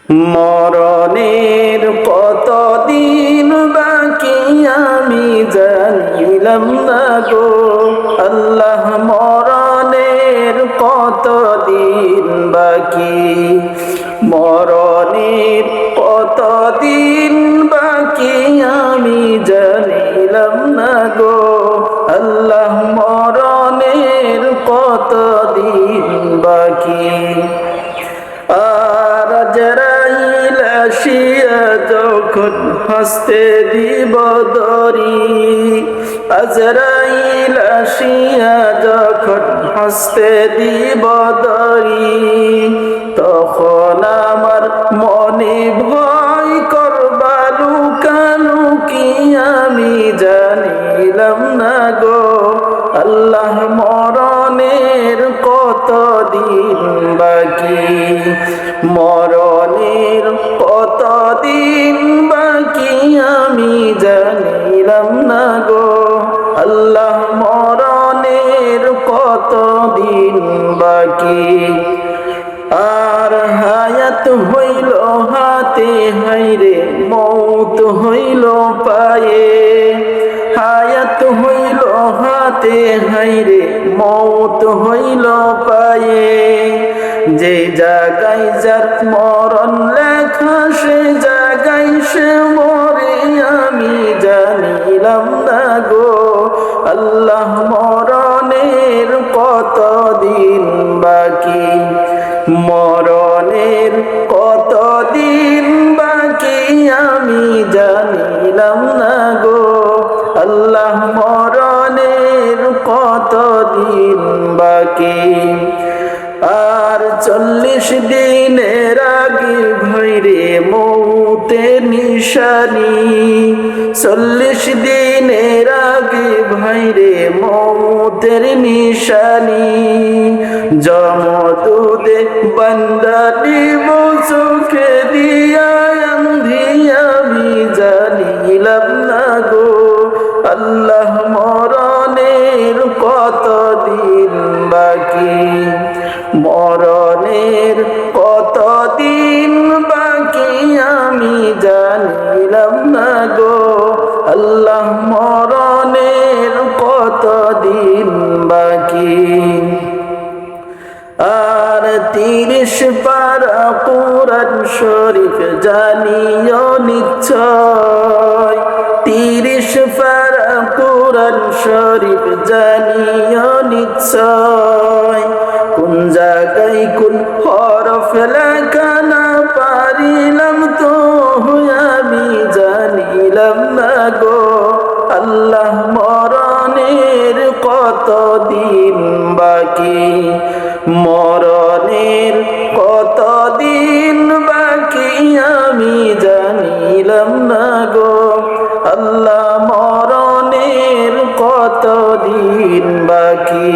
মরণের কতদিন বাকি আমি জানিলাম না গো আল্লাহ, মরণের কতদিন বাকি, মরণের কতদিন বাকি আমি জানিলাম না গো আল্লাহ, মরণের কতদিন বাকি। আর আজরাইল আসিয়া যখন হস্তে দিব দরি, আজরাইল আসিয়া যখন হস্তে দিব দরি, তখন আমার মনে ভয় করবা লুকালুকি আমি জানিলাম না গো আল্লাহ, মরণের কতদিন বাকি, মরণের কতদিন বাকি আমি জানিলাম না গো আল্লাহ, মরণের কতদিন বাকি। আর হায়াত হইল হাতে হাইরে মৌত হইল পায়ে, হায়াত হইল হাতে হাইরে মৌত হইল পায়ে, যে জায়গায় যার মরণ লেখা সে জায়গায় সে মরে আমি জানিলাম না গো আল্লাহ, মরণের কতদিন বাকি, মরণের কতদিন বাকি আমি জানিলাম না গো আল্লাহ, মরণের কতদিন বাকি। আর 40 দিনের আগে ভৈরে মৌতের নিশানি, 40 দিনের আগে ভৈরে মৌতের নিশানি, জমদূতে বান্দা দিব চোখে দিয়া আন্ধিয়া আমি জানিলাম না গো আল্লাহ, মরণের কতদিন বাকি, মরণের কতদিন বাকি আমি জানিলাম না গো আল্লাহ, মরণের কতদিন বাকি। আর 30 পারা কুরআন শরীফ জানিও নিশ্চয়, 30 পারা কুরআন শরীফ জানিও নিশ্চয়, কোন জায়গায় কোন হরফ লেখা না পারিলাম তো আমি জানিলাম না গো আল্লাহ, মরণের কতদিন বাকি, মরণের কতদিন বাকি আমি জানিলাম না গো আল্লাহ, মরণের কতদিন বাকি।